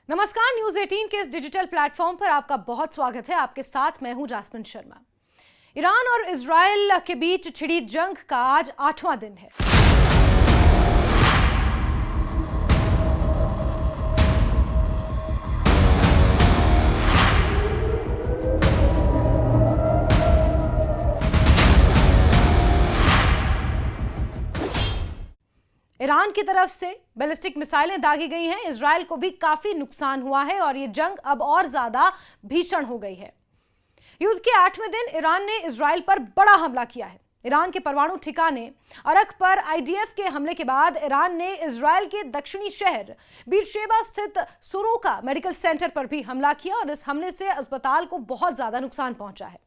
नमस्कार, न्यूज 18 के इस डिजिटल प्लेटफॉर्म पर आपका बहुत स्वागत है। आपके साथ मैं हूं जास्मिन शर्मा। ईरान और इजराइल के बीच छिड़ी जंग का आज 8वां दिन है। ईरान की तरफ से बैलिस्टिक मिसाइलें दागी गई हैं। इजराइल को भी काफी नुकसान हुआ है और ये जंग अब और ज्यादा भीषण हो गई है। युद्ध के 8वें दिन ईरान ने इजराइल पर बड़ा हमला किया है। ईरान के परमाणु ठिकाने अरक पर आईडीएफ के हमले के बाद ईरान ने इजराइल के दक्षिणी शहर बीरशेबा स्थित सोरोका मेडिकल सेंटर पर भी हमला किया और इस हमले से अस्पताल को बहुत ज्यादा नुकसान पहुंचा है।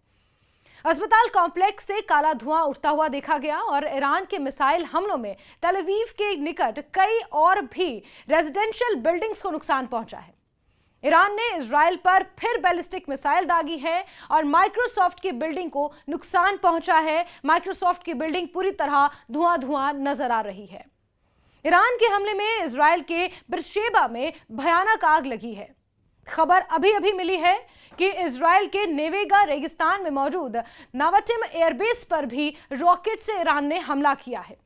अस्पताल कॉम्प्लेक्स से काला धुआं उठता हुआ देखा गया और ईरान के मिसाइल हमलों में तेल अवीव के निकट कई और भी रेजिडेंशियल बिल्डिंग्स को नुकसान पहुंचा है। ईरान ने इजराइल पर फिर बैलिस्टिक मिसाइल दागी है और माइक्रोसॉफ्ट की बिल्डिंग को नुकसान पहुंचा है। माइक्रोसॉफ्ट की बिल्डिंग पूरी तरह धुआं नजर आ रही है। ईरान के हमले में इजराइल के बीरशेबा में भयानक आग लगी है। खबर अभी मिली है कि इजराइल के नेवेगा रेगिस्तान में मौजूद नावाटिम एयरबेस पर भी रॉकेट से ईरान ने हमला किया है।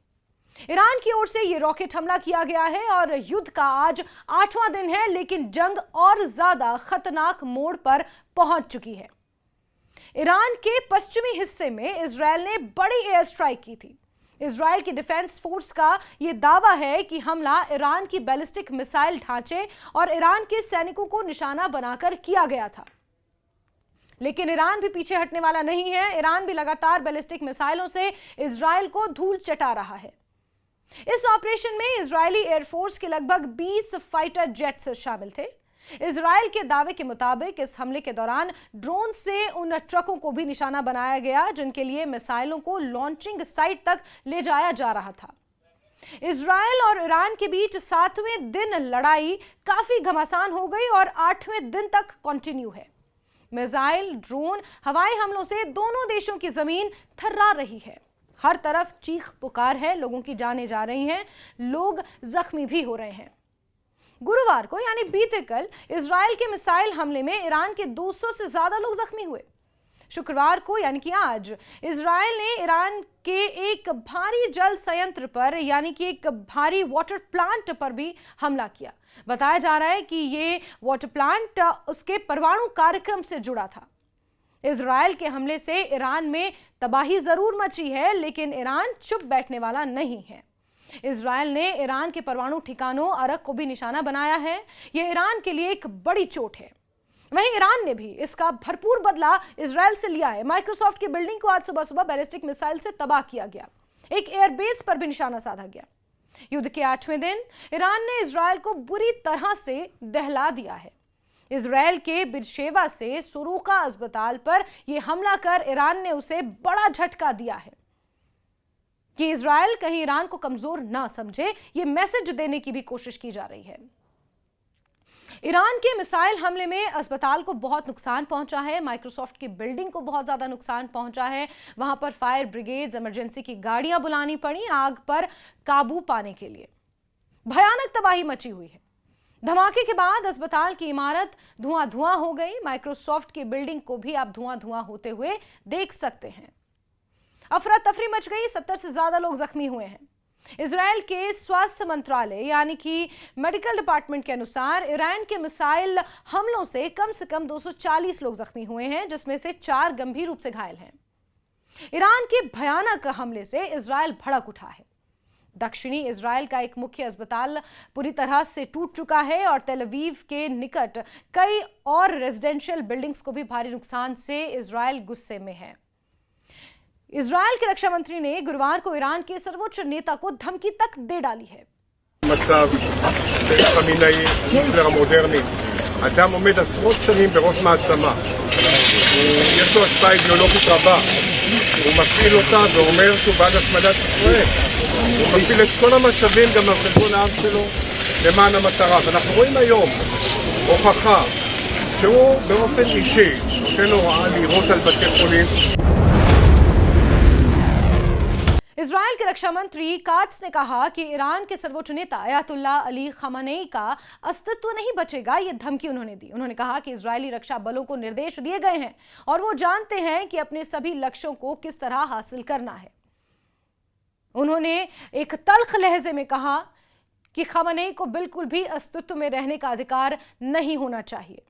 ईरान की ओर से यह रॉकेट हमला किया गया है और युद्ध का आज 8वां दिन है, लेकिन जंग और ज्यादा खतरनाक मोड़ पर पहुंच चुकी है। ईरान के पश्चिमी हिस्से में इजराइल ने बड़ी एयर स्ट्राइक की थी। इजराइल की डिफेंस फोर्स का यह दावा है कि हमला ईरान की बैलिस्टिक मिसाइल ढांचे और ईरान के सैनिकों को निशाना बनाकर किया गया था, लेकिन ईरान भी पीछे हटने वाला नहीं है। ईरान भी लगातार बैलिस्टिक मिसाइलों से इजराइल को धूल चटा रहा है। इस ऑपरेशन में इजरायली एयरफोर्स के लगभग 20 फाइटर जेट्स शामिल थे। इजराइल के दावे के मुताबिक इस हमले के दौरान ड्रोन से उन ट्रकों को भी निशाना बनाया गया जिनके लिए मिसाइलों को लॉन्चिंग साइट तक ले जाया जा रहा था। इजराइल और ईरान के बीच 7वें दिन लड़ाई काफी घमासान हो गई और 8वें दिन तक कंटिन्यू है। मिसाइल, ड्रोन, हवाई हमलों से दोनों देशों की जमीन थर्रा रही है। हर तरफ चीख पुकार है, लोगों की जानें जा रही हैं, लोग जख्मी भी हो रहे हैं। गुरुवार को यानी बीते कल इजराइल के मिसाइल हमले में ईरान के 200 से ज्यादा लोग जख्मी हुए। शुक्रवार को यानी कि आज इजराइल ने ईरान के एक भारी जल संयंत्र पर यानी कि एक भारी वाटर प्लांट पर भी हमला किया। बताया जा रहा है कि ये वाटर प्लांट उसके परमाणु कार्यक्रम से जुड़ा था। इजराइल के हमले से ईरान में तबाही जरूर मची है, लेकिन ईरान चुप बैठने वाला नहीं है। इजराइल ने ईरान के परमाणु ठिकानों अरक को भी निशाना बनाया है। यह ईरान के लिए एक बड़ी चोट है। वहीं ईरान ने भी इसका भरपूर बदला इजराइल से लिया है। माइक्रोसॉफ्ट की बिल्डिंग को आज सुबह बैलिस्टिक मिसाइल से तबाह किया गया। एक एयरबेस पर भी निशाना साधा गया। युद्ध के 8वें दिन ईरान ने इजराइल को बुरी तरह से दहला दिया है। इजराइल के बीरशेबा से सोरोका अस्पताल पर यह हमला कर ईरान ने उसे बड़ा झटका दिया है कि इजराइल कहीं ईरान को कमजोर ना समझे। यह मैसेज देने की भी कोशिश की जा रही है। ईरान के मिसाइल हमले में अस्पताल को बहुत नुकसान पहुंचा है। माइक्रोसॉफ्ट की बिल्डिंग को बहुत ज्यादा नुकसान पहुंचा है। वहां पर फायर ब्रिगेड, इमरजेंसी की गाड़ियां बुलानी पड़ी आग पर काबू पाने के लिए। भयानक तबाही मची हुई है। धमाके के बाद अस्पताल की इमारत धुआं हो गई। माइक्रोसॉफ्ट की बिल्डिंग को भी आप धुआं होते हुए देख सकते हैं। अफरा तफरी मच गई। 70 से ज्यादा लोग जख्मी हुए हैं। इजराइल के स्वास्थ्य मंत्रालय यानी कि मेडिकल डिपार्टमेंट के अनुसार ईरान के मिसाइल हमलों से कम 240 लोग जख्मी हुए हैं, जिसमें से 4 गंभीर रूप से घायल हैं। ईरान के भयानक हमले से इजराइल भड़क उठा है। दक्षिणी इजराइल का एक मुख्य अस्पताल पूरी तरह से टूट चुका है और तेल अवीव के निकट कई और रेजिडेंशियल बिल्डिंग्स को भी भारी नुकसान से इजराइल गुस्से में है। इजराइल के रक्षा मंत्री ने गुरुवार को ईरान के सर्वोच्च नेता को धमकी तक दे डाली है। מצב חמינאי, היטלר המודרני, אדם עומד עשרות שנים בראש מעצמה, יש לו השפעה אידיאולוגית רבה, הוא מפעיל אותה ואומר שהוא בעד השמדת ישראל, הוא מפעיל את כל המשאבים גם על חשבון העם שלו למען המטרה, ואנחנו רואים היום הוכחה שהוא באופן אישי נותן הוראה לירות על בתי חולים. इजराइल के रक्षा मंत्री कात्स ने कहा कि ईरान के सर्वोच्च नेता अयातुल्लाह अली खamenei का अस्तित्व नहीं बचेगा। ये धमकी उन्होंने दी। उन्होंने कहा कि इजरायली रक्षा बलों को निर्देश दिए गए हैं और वो जानते हैं कि अपने सभी लक्ष्यों को किस तरह हासिल करना है। उन्होंने एक तल्ख लहजे में कहा कि खamenei को बिल्कुल भी अस्तित्व में रहने का अधिकार नहीं होना चाहिए।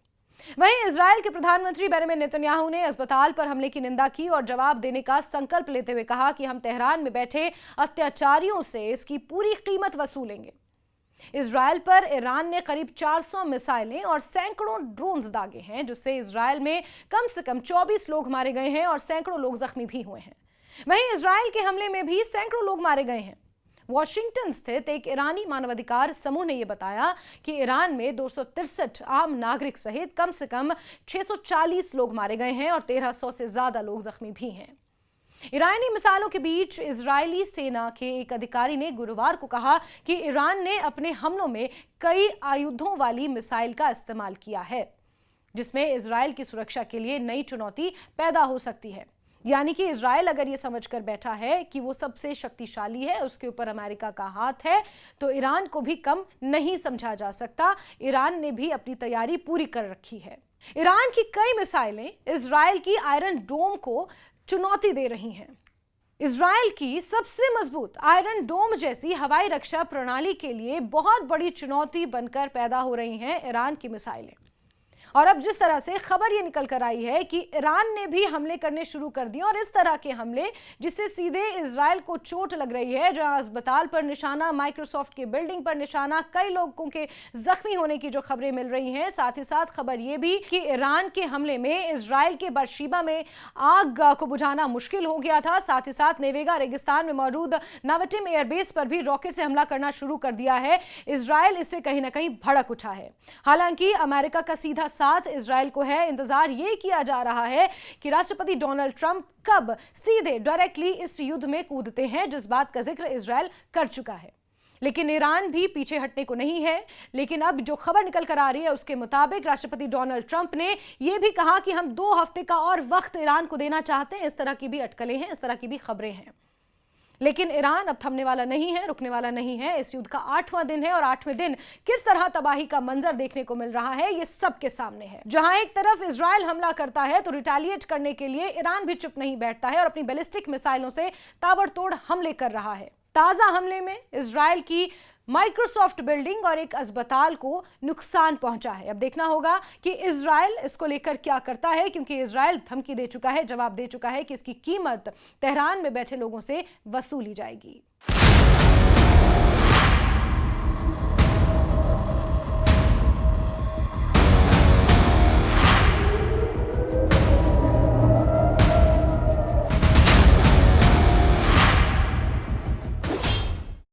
वहीं इजराइल के प्रधानमंत्री बेंजामिन नेतन्याहू ने अस्पताल पर हमले की निंदा की और जवाब देने का संकल्प लेते हुए कहा कि हम तेहरान में बैठे अत्याचारियों से इसकी पूरी कीमत वसूलेंगे। इजराइल पर ईरान ने करीब 400 मिसाइलें और सैकड़ों ड्रोन्स दागे हैं, जिससे इजराइल में कम से कम 24 लोग मारे गए हैं और सैकड़ों लोग जख्मी भी हुए हैं। वहीं इजराइल के हमले में भी सैकड़ों लोग मारे गए हैं। वॉशिंगटन स्थित एक ईरानी मानवाधिकार समूह ने यह बताया कि ईरान में 263 आम नागरिक सहित कम से कम 640 लोग मारे गए हैं और 1300 से ज्यादा लोग जख्मी भी हैं। ईरानी मिसाइलों के बीच इजरायली सेना के एक अधिकारी ने गुरुवार को कहा कि ईरान ने अपने हमलों में कई आयुधों वाली मिसाइल का इस्तेमाल किया है, जिसमें इजराइल की सुरक्षा के लिए नई चुनौती पैदा हो सकती है। यानी कि इजराइल अगर ये समझकर बैठा है कि वो सबसे शक्तिशाली है, उसके ऊपर अमेरिका का हाथ है, तो ईरान को भी कम नहीं समझा जा सकता। ईरान ने भी अपनी तैयारी पूरी कर रखी है। ईरान की कई मिसाइलें इजराइल की आयरन डोम को चुनौती दे रही हैं। इजराइल की सबसे मजबूत आयरन डोम जैसी हवाई रक्षा प्रणाली के लिए बहुत बड़ी चुनौती बनकर पैदा हो रही हैं ईरान की मिसाइलें। और अब जिस तरह से खबर ये निकल कर आई है कि ईरान ने भी हमले करने शुरू कर दिए और इस तरह के हमले जिससे सीधे इजराइल को चोट लग रही है, जहां अस्पताल पर निशाना, माइक्रोसॉफ्ट की बिल्डिंग पर निशाना, कई लोगों के जख्मी होने की जो खबरें मिल रही हैं। साथ ही साथ खबर ये भी कि ईरान के हमले में इजराइल के बर्शीबा में आग को बुझाना मुश्किल हो गया था। साथ ही साथ नेवेगा रेगिस्तान में मौजूद नवटिम एयरबेस पर भी रॉकेट से हमला करना शुरू कर दिया है। इजराइल इससे कहीं ना कहीं भड़क उठा है। हालांकि अमेरिका का सीधा साथ इजराइल को है। इंतजार ये किया जा रहा है कि राष्ट्रपति डोनाल्ड ट्रंप कब सीधे डायरेक्टली इस युद्ध में कूदते हैं, जिस बात का जिक्र इजराइल कर चुका है। लेकिन ईरान भी पीछे हटने को नहीं है। लेकिन अब जो खबर निकल कर आ रही है उसके मुताबिक राष्ट्रपति डोनाल्ड ट्रंप ने यह भी कहा कि हम 2 हफ्ते का और वक्त ईरान को देना चाहते हैं। इस तरह की भी अटकलें हैं, इस तरह की भी खबरें हैं। लेकिन ईरान अब थमने वाला नहीं है, रुकने वाला नहीं है। इस युद्ध का 8वां दिन है और 8वें दिन किस तरह तबाही का मंजर देखने को मिल रहा है, ये सबके सामने है। जहां एक तरफ इजराइल हमला करता है तो रिटेलिएट करने के लिए ईरान भी चुप नहीं बैठता है और अपनी बैलिस्टिक मिसाइलों से ताबड़तोड़ हमले कर रहा है। ताजा हमले में इजराइल की माइक्रोसॉफ्ट बिल्डिंग और एक अस्पताल को नुकसान पहुंचा है। अब देखना होगा कि इजराइल इसको लेकर क्या करता है, क्योंकि इजराइल धमकी दे चुका है, जवाब दे चुका है कि इसकी कीमत तेहरान में बैठे लोगों से वसूली जाएगी।